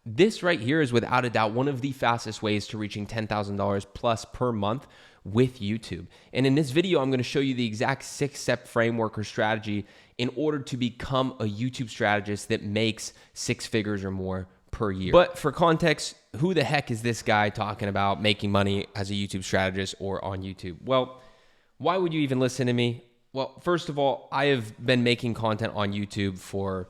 This right here is without a doubt one of the fastest ways to reaching $10,000 plus per month with YouTube. And in this video, I'm going to show you the exact 6-step framework or strategy in order to become a YouTube strategist that makes 6 figures or more per year. But for context, who the heck is this guy talking about making money as a YouTube strategist or on YouTube? Well, why would you even listen to me? Well, first of all, I have been making content on YouTube for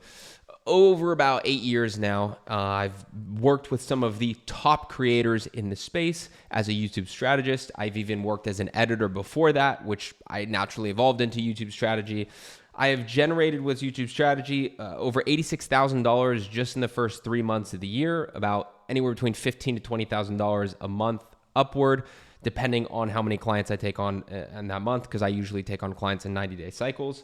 over about 8 years now. I've worked with some of the top creators in the space as a YouTube strategist. I've even worked as an editor before that, which I naturally evolved into YouTube strategy. I have generated with YouTube strategy over $86,000 just in the first 3 months of the year, about anywhere between $15,000 to $20,000 a month upward, depending on how many clients I take on in that month, because I usually take on clients in 90-day cycles.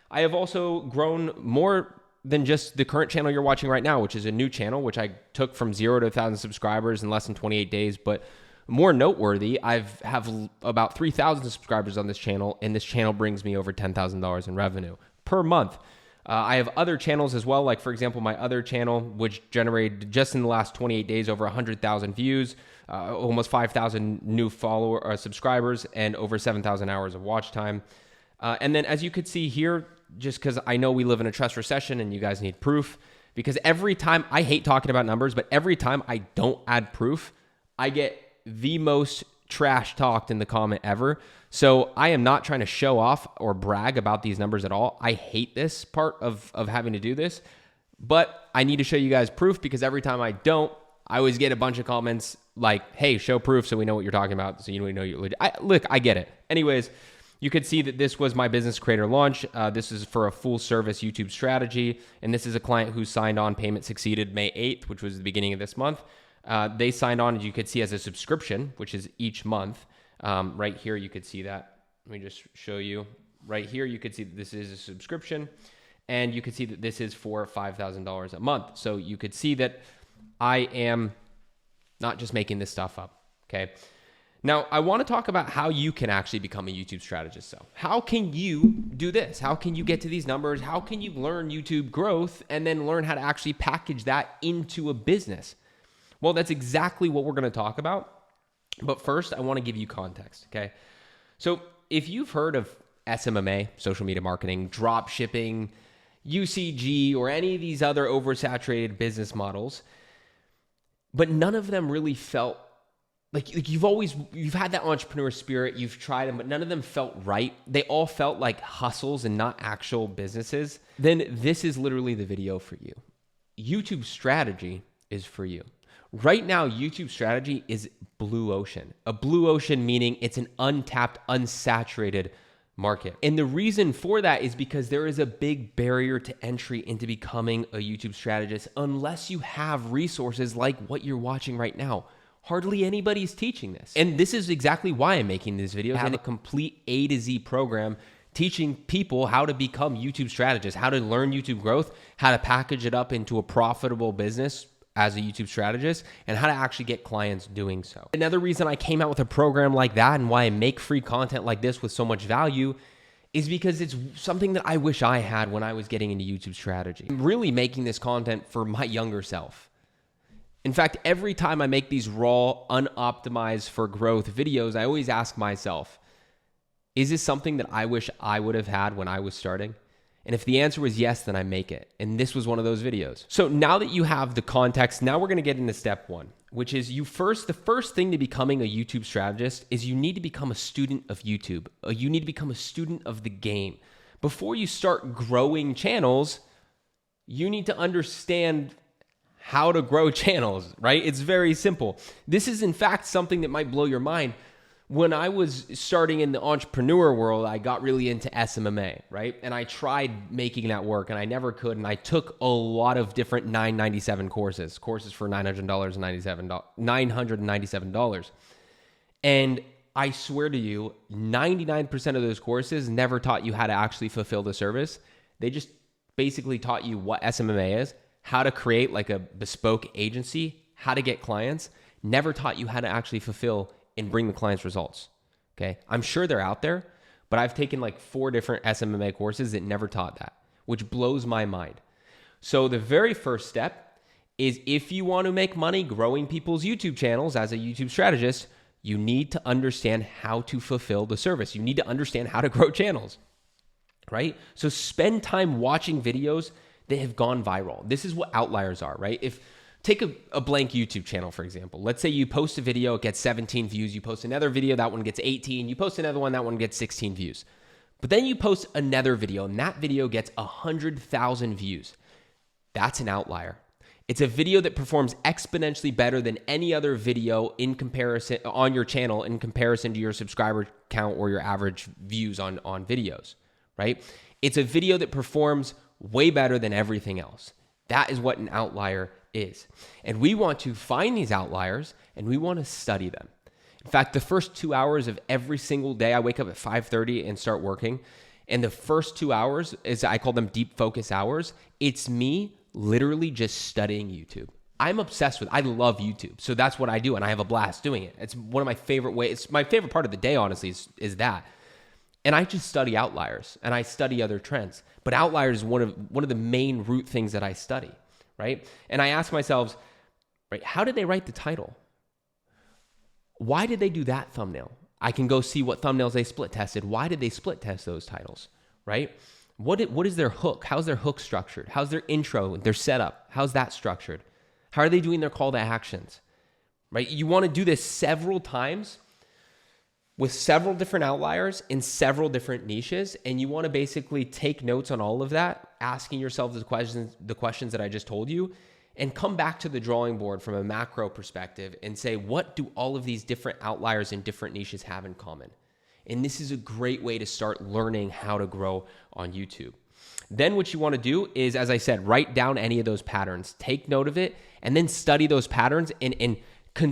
I have also grown more than just the current channel you're watching right now, which is a new channel, which I took from 0 to 1,000 subscribers in less than 28 days. But more noteworthy, I have about 3,000 subscribers on this channel, and this channel brings me over $10,000 in revenue per month. I have other channels as well, like for example, my other channel, which generated just in the last 28 days over 100,000 views, almost 5,000 new subscribers, and over 7,000 hours of watch time. And then as you could see here, just because I know we live in a trust recession and you guys need proof, because every time, I hate talking about numbers, but every time I don't add proof, I get the most trash talked in the comment ever. So I am not trying to show off or brag about these numbers at all. I hate this part of having to do this, but I need to show you guys proof, because every time I don't, I always get a bunch of comments like, hey, show proof so we know what you're talking about, so you know you're legit. Look, I get it. Anyways, you could see that this was my business creator launch. This is for a full service YouTube strategy. And this is a client who signed on, payment succeeded May 8th, which was the beginning of this month. They signed on, as you could see, as a subscription, which is each month. Right here, you could see that. Let me just show you. Right here, you could see that this is a subscription. And you could see that this is for $5,000 a month. So you could see that I am not just making this stuff up, okay? Now, I want to talk about how you can actually become a YouTube strategist. So how can you do this? How can you get to these numbers? How can you learn YouTube growth and then learn how to actually package that into a business? Well, that's exactly what we're going to talk about. But first, I want to give you context, okay? So if you've heard of SMMA, social media marketing, drop shipping, UCG, or any of these other oversaturated business models, but none of them really felt like you've had that entrepreneur spirit, you've tried them, but none of them felt right. They all felt like hustles and not actual businesses. Then this is literally the video for you. YouTube strategy is for you. Right now, YouTube strategy is blue ocean. A blue ocean meaning it's an untapped, unsaturated market. And the reason for that is because there is a big barrier to entry into becoming a YouTube strategist unless you have resources like what you're watching right now. Hardly anybody's teaching this. And this is exactly why I'm making these videos. I have a complete A to Z program teaching people how to become YouTube strategists, how to learn YouTube growth, how to package it up into a profitable business as a YouTube strategist, and how to actually get clients doing so. Another reason I came out with a program like that and why I make free content like this with so much value is because it's something that I wish I had when I was getting into YouTube strategy. I'm really making this content for my younger self. In fact, every time I make these raw, unoptimized for growth videos, I always ask myself, is this something that I wish I would have had when I was starting? And if the answer was yes, then I make it. And this was one of those videos. So now that you have the context, now we're going to get into step 1, which is the first thing to becoming a YouTube strategist is you need to become a student of YouTube. You need to become a student of the game. Before you start growing channels, you need to understand how to grow channels, right? It's very simple. This is in fact something that might blow your mind. When I was starting in the entrepreneur world, I got really into SMMA, right? And I tried making that work and I never could. And I took a lot of different $997 courses for $997. And I swear to you, 99% of those courses never taught you how to actually fulfill the service. They just basically taught you what SMMA is, how to create like a bespoke agency, how to get clients, never taught you how to actually fulfill and bring the clients results, okay? I'm sure they're out there, but I've taken like 4 different SMMA courses that never taught that, which blows my mind. So the very first step is if you want to make money growing people's YouTube channels as a YouTube strategist, you need to understand how to fulfill the service. You need to understand how to grow channels, right? So spend time watching videos that have gone viral. This is what outliers are, right? If take a blank YouTube channel, for example. Let's say you post a video, it gets 17 views. You post another video, that one gets 18. You post another one, that one gets 16 views. But then you post another video, and that video gets 100,000 views. That's an outlier. It's a video that performs exponentially better than any other video in comparison on your channel in comparison to your subscriber count or your average views on videos, right? It's a video that performs way better than everything else. That is what an outlier is. And we want to find these outliers and we want to study them. In fact, the first 2 hours of every single day, I wake up at 5:30 and start working. And the first 2 hours I call them deep focus hours. It's me literally just studying YouTube. I'm obsessed with, I love YouTube. So that's what I do. And I have a blast doing it. It's one of my favorite ways. It's my favorite part of the day, honestly, is that. And I just study outliers and I study other trends. But outliers is one of the main root things that I study, right? And I ask myself, right, how did they write the title? Why did they do that thumbnail? I can go see what thumbnails they split tested. Why did they split test those titles, right? What is their hook? How's their hook structured? How's their intro, their setup? How's that structured? How are they doing their call to actions, right? You want to do this several times with several different outliers in several different niches. And you want to basically take notes on all of that, asking yourself the questions that I just told you, and come back to the drawing board from a macro perspective and say, what do all of these different outliers in different niches have in common? And this is a great way to start learning how to grow on YouTube. Then what you want to do is, as I said, write down any of those patterns, take note of it, and then study those patterns and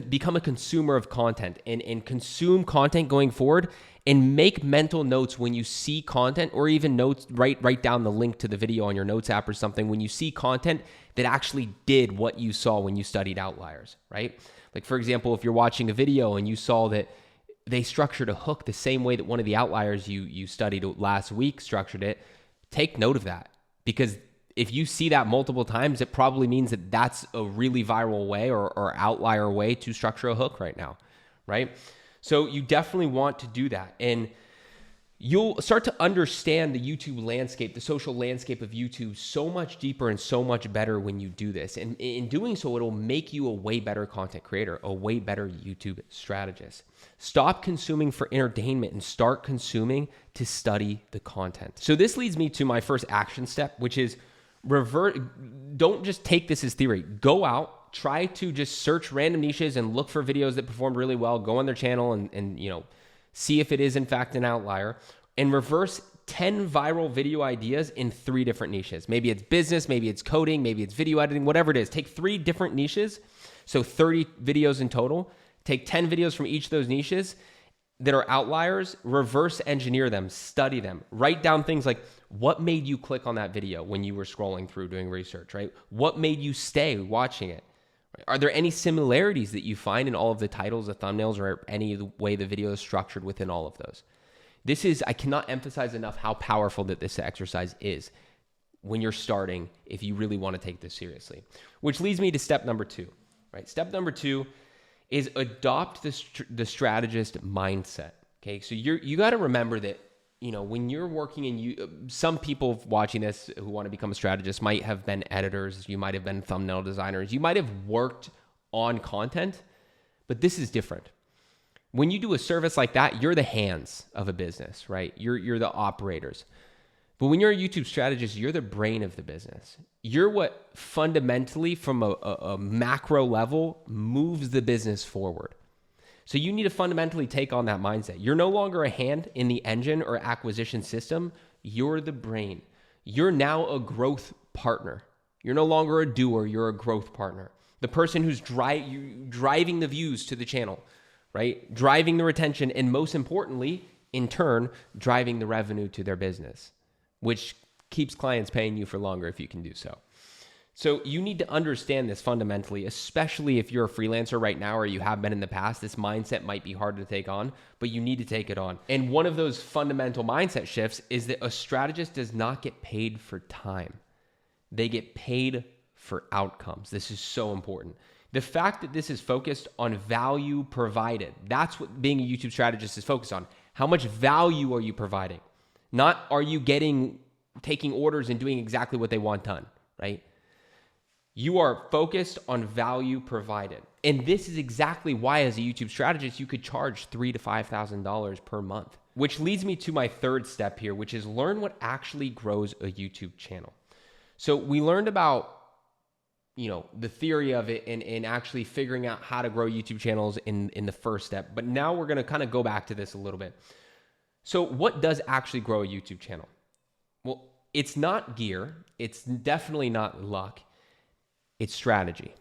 become a consumer of content and consume content going forward, and make mental notes when you see content, or even notes, write down the link to the video on your notes app or something when you see content that actually did what you saw when you studied outliers, right? Like, for example, if you're watching a video and you saw that they structured a hook the same way that one of the outliers you studied last week structured it, take note of that. Because if you see that multiple times, it probably means that that's a really viral way or outlier way to structure a hook right now, right? So you definitely want to do that. And you'll start to understand the YouTube landscape, the social landscape of YouTube so much deeper and so much better when you do this. And in doing so, it'll make you a way better content creator, a way better YouTube strategist. Stop consuming for entertainment and start consuming to study the content. So this leads me to my first action step, which is don't just take this as theory. Go out, try to just search random niches and look for videos that performed really well. Go on their channel and see if it is in fact an outlier, and reverse 10 viral video ideas in 3 different niches. Maybe it's business, maybe it's coding, maybe it's video editing, whatever it is. Take 3 different niches, so 30 videos in total. Take 10 videos from each of those niches that are outliers, reverse engineer them, study them. Write down things like, what made you click on that video when you were scrolling through doing research, right? What made you stay watching it? Are there any similarities that you find in all of the titles, the thumbnails, or any of the way the video is structured within all of those? I cannot emphasize enough how powerful that this exercise is when you're starting, if you really want to take this seriously. Which leads me to step number 2, right? Step number 2 is adopt the strategist mindset, okay? So you got to remember that, when you're working in some people watching this who want to become a strategist might have been editors, you might have been thumbnail designers, you might have worked on content, but this is different. When you do a service like that, you're the hands of a business, right? You're the operators. But when you're a YouTube strategist, you're the brain of the business. You're what fundamentally, from a macro level, moves the business forward. So you need to fundamentally take on that mindset. You're no longer a hand in the engine or acquisition system. You're the brain. You're now a growth partner. You're no longer a doer. You're a growth partner. The person who's driving the views to the channel, right? Driving the retention, and most importantly, in turn, driving the revenue to their business, which keeps clients paying you for longer if you can do so. So you need to understand this fundamentally, especially if you're a freelancer right now or you have been in the past. This mindset might be hard to take on, but you need to take it on. And one of those fundamental mindset shifts is that a strategist does not get paid for time. They get paid for outcomes. This is so important. The fact that this is focused on value provided, that's what being a YouTube strategist is focused on. How much value are you providing? Not are you taking orders and doing exactly what they want done, right? You are focused on value provided. And this is exactly why, as a YouTube strategist, you could charge $3,000 to $5,000 per month. Which leads me to my third step here, which is learn what actually grows a YouTube channel. So we learned about, the theory of it and actually figuring out how to grow YouTube channels in the first step. But now we're going to kind of go back to this a little bit. So what does actually grow a YouTube channel? Well, it's not gear. It's definitely not luck. It's strategy.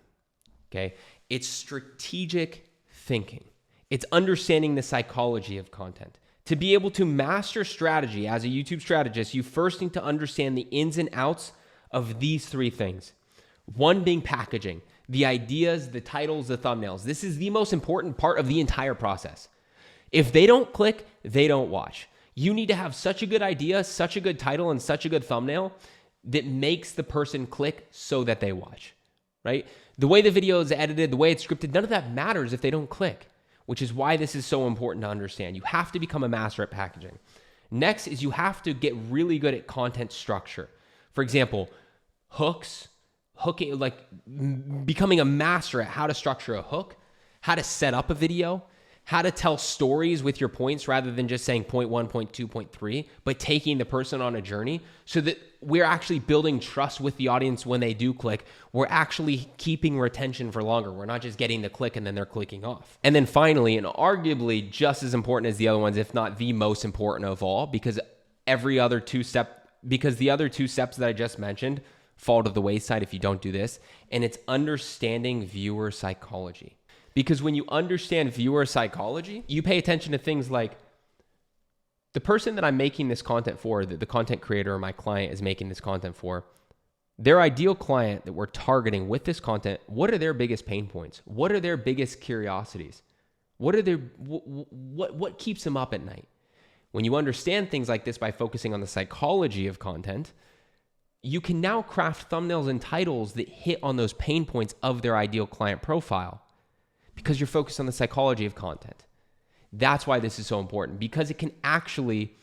Okay. It's strategic thinking. It's understanding the psychology of content. To be able to master strategy as a YouTube strategist, you first need to understand the ins and outs of these three things. One being packaging, the ideas, the titles, the thumbnails. This is the most important part of the entire process. If they don't click, they don't watch. You need to have such a good idea, such a good title, and such a good thumbnail that makes the person click so that they watch, right? The way the video is edited, the way it's scripted, none of that matters if they don't click, which is why this is so important to understand. You have to become a master at packaging. Next is you have to get really good at content structure. For example, hooking, like becoming a master at how to structure a hook, how to set up a video, how to tell stories with your points rather than just saying point 1, point 2, point 3, but taking the person on a journey so that we're actually building trust with the audience when they do click. We're actually keeping retention for longer. We're not just getting the click and then they're clicking off. And then finally, and arguably just as important as the other ones, if not the most important of all, because the other two steps that I just mentioned fall to the wayside if you don't do this, and it's understanding viewer psychology. Because when you understand viewer psychology, you pay attention to things like the person that I'm making this content for, the content creator or my client is making this content for, their ideal client that we're targeting with this content, what are their biggest pain points? What are their biggest curiosities? What keeps them up at night? When you understand things like this by focusing on the psychology of content, you can now craft thumbnails and titles that hit on those pain points of their ideal client profile because you're focused on the psychology of content. That's why this is so important, because it can actually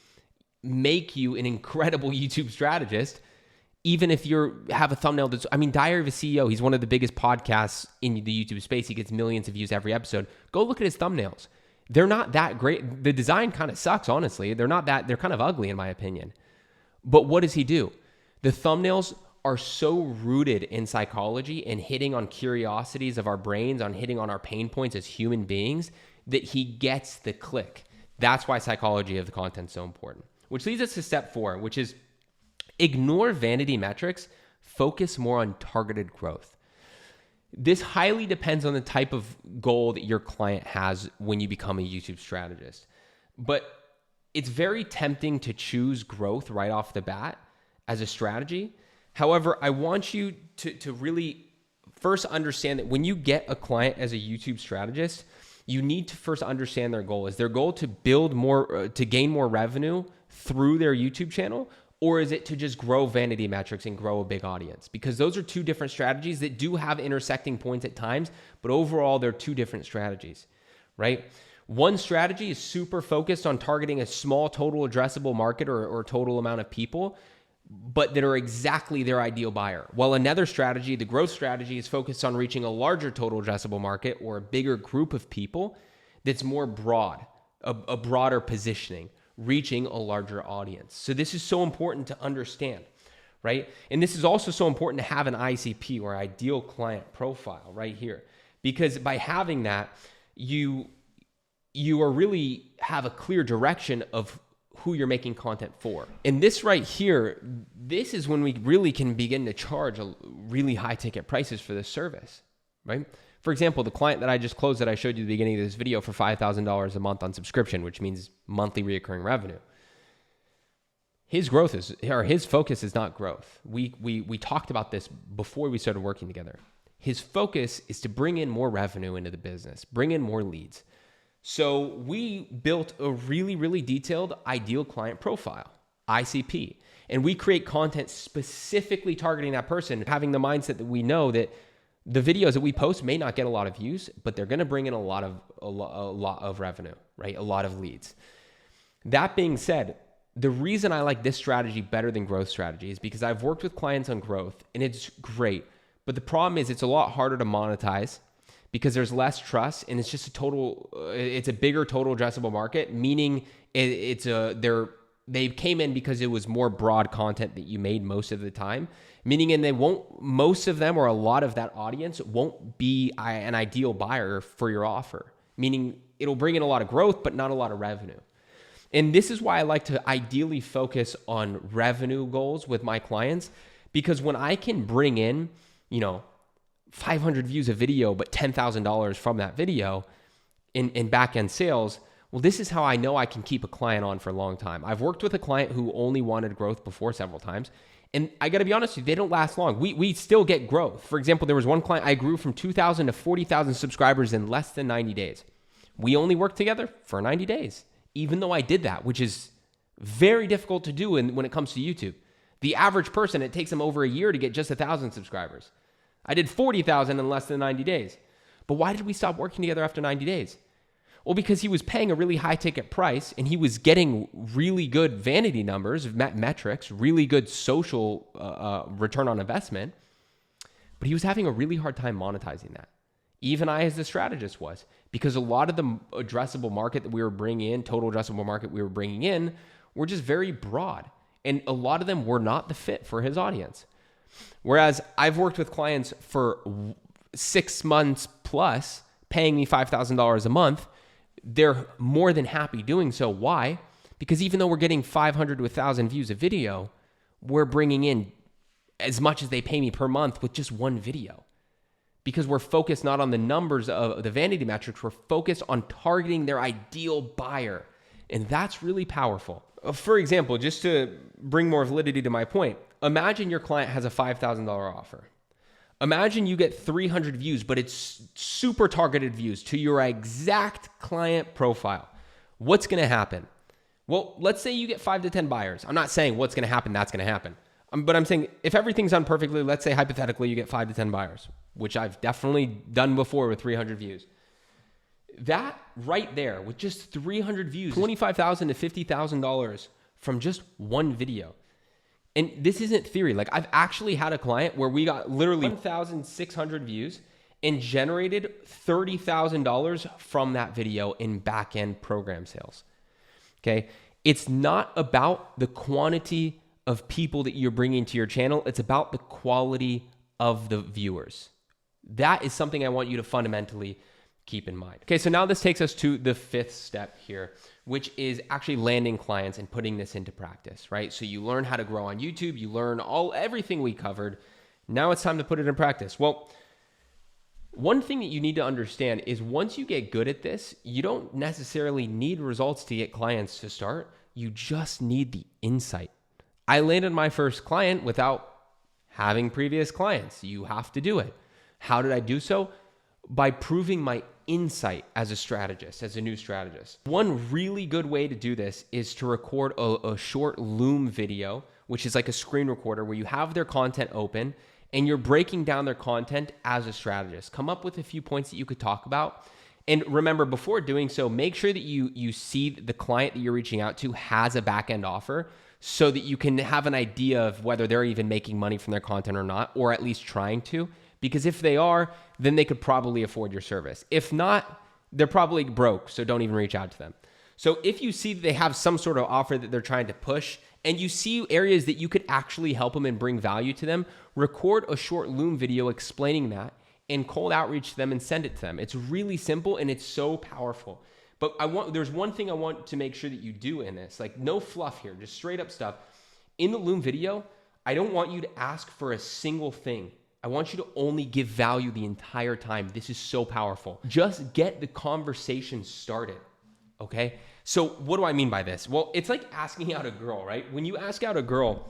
make you an incredible YouTube strategist, even if you have a thumbnail that's, Diary of a CEO, he's one of the biggest podcasts in the YouTube space. He gets millions of views every episode. Go look at his thumbnails. They're not that great. The design kind of sucks, honestly. They're kind of ugly in my opinion. But what does he do? The thumbnails are so rooted in psychology and hitting on curiosities of our brains, on hitting on our pain points as human beings, that he gets the click. That's why psychology of the content is so important. Which leads us to step 4, which is ignore vanity metrics, focus more on targeted growth. This highly depends on the type of goal that your client has when you become a YouTube strategist. But it's very tempting to choose growth right off the bat as a strategy. However, I want you to really first understand that when you get a client as a YouTube strategist, you need to first understand their goal. Is their goal to build more, to gain more revenue through their YouTube channel? Or is it to just grow vanity metrics and grow a big audience? Because those are two different strategies that do have intersecting points at times, but overall they're two different strategies, right? One strategy is super focused on targeting a small total addressable market or total amount of people, but that are exactly their ideal buyer. While another strategy, the growth strategy, is focused on reaching a larger total addressable market or a bigger group of people that's more broad, a broader positioning, reaching a larger audience. So this is so important to understand, right? And this is also so important to have an ICP or ideal client profile right here, because by having that, you are really have a clear direction of who you're making content for. And this right here, this is when we really can begin to charge really high ticket prices for this service, right? For example, the client that I just closed that I showed you at the beginning of this video for $5,000 a month on subscription, which means monthly recurring revenue. His focus is not growth. We talked about this before we started working together. His focus is to bring in more revenue into the business, bring in more leads. So we built a really, really detailed ideal client profile, ICP. And we create content specifically targeting that person, having the mindset that we know that the videos that we post may not get a lot of views, but they're going to bring in a lot of revenue, right? A lot of leads. That being said, the reason I like this strategy better than growth strategy is because I've worked with clients on growth and it's great. But the problem is it's a lot harder to monetize because there's less trust and it's just it's a bigger total addressable market, meaning they came in because it was more broad content that you made most of the time, meaning most of them or a lot of that audience won't be an ideal buyer for your offer, meaning it'll bring in a lot of growth, but not a lot of revenue. And this is why I like to ideally focus on revenue goals with my clients, because when I can bring in, 500 views a video, but $10,000 from that video in back-end sales, well, this is how I know I can keep a client on for a long time. I've worked with a client who only wanted growth before several times. And I got to be honest with you, they don't last long. We still get growth. For example, there was one client, I grew from 2,000 to 40,000 subscribers in less than 90 days. We only worked together for 90 days, even though I did that, which is very difficult to do when it comes to YouTube. The average person, it takes them over a year to get just 1,000 subscribers. I did 40,000 in less than 90 days. But why did we stop working together after 90 days? Well, because he was paying a really high ticket price and he was getting really good vanity numbers, metrics, really good social return on investment, but he was having a really hard time monetizing that. Even I, as the strategist, was, because a lot of the addressable market that we were bringing in, total addressable market we were bringing in, were just very broad. And a lot of them were not the fit for his audience. Whereas I've worked with clients for 6 months plus, paying me $5,000 a month, they're more than happy doing so. Why? Because even though we're getting 500 to 1,000 views a video, we're bringing in as much as they pay me per month with just one video. Because we're focused not on the numbers of the vanity metrics, we're focused on targeting their ideal buyer. And that's really powerful. For example, just to bring more validity to my point, imagine your client has a $5,000 offer. Imagine you get 300 views, but it's super targeted views to your exact client profile. What's going to happen? Well, let's say you get 5 to 10 buyers. I'm not saying what's going to happen, that's going to happen. But I'm saying if everything's done perfectly, let's say hypothetically you get 5 to 10 buyers, which I've definitely done before with 300 views. That right there with just 300 views, $25,000 to $50,000 from just one video. And this isn't theory. Like, I've actually had a client where we got literally 1,600 views and generated $30,000 from that video in back-end program sales. Okay. It's not about the quantity of people that you're bringing to your channel. It's about the quality of the viewers. That is something I want you to fundamentally keep in mind. Okay, so now this takes us to the 5th step here, which is actually landing clients and putting this into practice, right? So you learn how to grow on YouTube, you learn everything we covered. Now it's time to put it in practice. Well, one thing that you need to understand is once you get good at this, you don't necessarily need results to get clients to start. You just need the insight. I landed my first client without having previous clients. You have to do it. How did I do so? By proving my insight as a strategist, as a new strategist. One really good way to do this is to record a short Loom video, which is like a screen recorder where you have their content open and you're breaking down their content as a strategist. Come up with a few points that you could talk about. And remember, before doing so, make sure that you see the client that you're reaching out to has a back-end offer so that you can have an idea of whether they're even making money from their content or not, or at least trying to. Because if they are, then they could probably afford your service. If not, they're probably broke, so don't even reach out to them. So if you see that they have some sort of offer that they're trying to push, and you see areas that you could actually help them and bring value to them, record a short Loom video explaining that and cold outreach to them and send it to them. It's really simple and it's so powerful. But there's one thing I want to make sure that you do in this, like no fluff here, just straight up stuff. In the Loom video, I don't want you to ask for a single thing. I want you to only give value the entire time. This is so powerful. Just get the conversation started, okay? So what do I mean by this? Well, it's like asking out a girl, right? When you ask out a girl,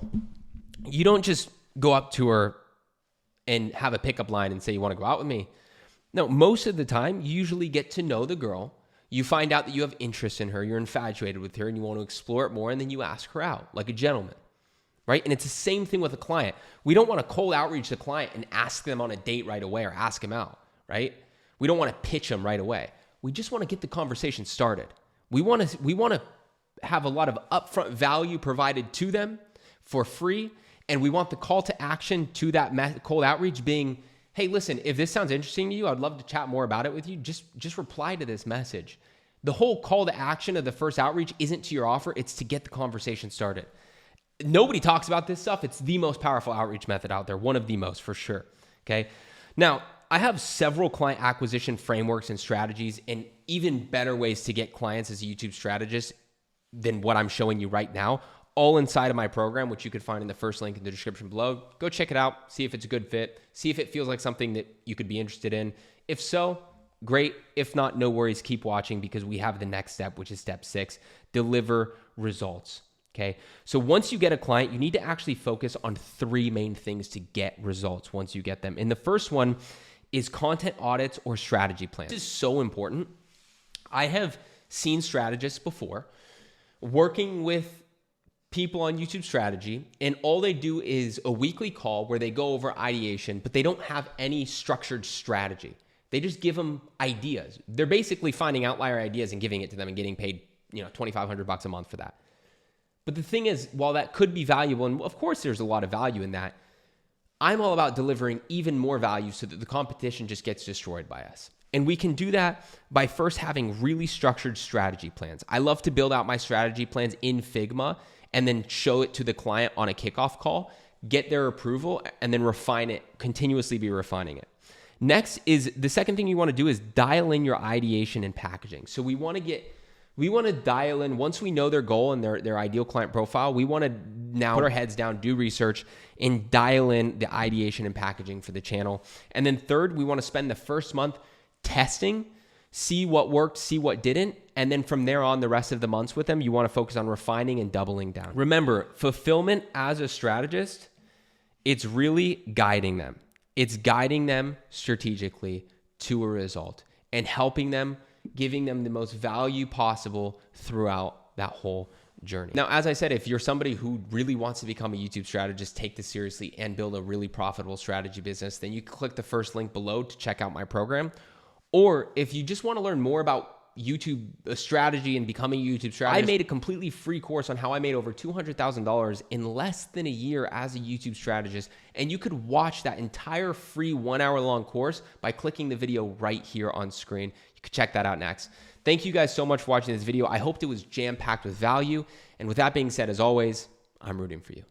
you don't just go up to her and have a pickup line and say, you want to go out with me? No, most of the time, you usually get to know the girl. You find out that you have interest in her, you're infatuated with her, and you want to explore it more, and then you ask her out like a gentleman, right? And it's the same thing with a client. We don't want to cold outreach the client and ask them on a date right away or ask them out, right? We don't want to pitch them right away. We just want to get the conversation started. We want to have a lot of upfront value provided to them for free, and we want the call to action to that cold outreach being, hey, listen, if this sounds interesting to you, I'd love to chat more about it with you. Just reply to this message. The whole call to action of the first outreach isn't to your offer, it's to get the conversation started. Nobody talks about this stuff. It's the most powerful outreach method out there, one of the most for sure, okay? Now, I have several client acquisition frameworks and strategies and even better ways to get clients as a YouTube strategist than what I'm showing you right now, all inside of my program, which you can find in the first link in the description below. Go check it out, see if it's a good fit, see if it feels like something that you could be interested in. If so, great. If not, no worries, keep watching because we have the next step, which is step 6, deliver results. Okay. So once you get a client, you need to actually focus on 3 main things to get results once you get them. And the first one is content audits or strategy plans. This is so important. I have seen strategists before working with people on YouTube strategy, and all they do is a weekly call where they go over ideation, but they don't have any structured strategy. They just give them ideas. They're basically finding outlier ideas and giving it to them and getting paid, $2,500 a month for that. But the thing is, while that could be valuable, and of course there's a lot of value in that, I'm all about delivering even more value so that the competition just gets destroyed by us. And we can do that by first having really structured strategy plans. I love to build out my strategy plans in Figma and then show it to the client on a kickoff call, get their approval, and then refine it, continuously be refining it. Next is the second thing you want to do is dial in your ideation and packaging. So we want to dial in, once we know their goal and their ideal client profile, we want to now put our heads down, do research, and dial in the ideation and packaging for the channel. And then third, we want to spend the first month testing, see what worked, see what didn't. And then from there on, the rest of the months with them, you want to focus on refining and doubling down. Remember, fulfillment as a strategist, it's really guiding them. It's guiding them strategically to a result and helping them, giving them the most value possible throughout that whole journey. Now, as I said, if you're somebody who really wants to become a YouTube strategist, take this seriously, and build a really profitable strategy business, then you can click the first link below to check out my program. Or if you just want to learn more about YouTube strategy and becoming a YouTube strategist, I made a completely free course on how I made over $200,000 in less than a year as a YouTube strategist. And you could watch that entire free 1 hour long course by clicking the video right here on screen. You can check that out next. Thank you guys so much for watching this video. I hoped it was jam-packed with value. And with that being said, as always, I'm rooting for you.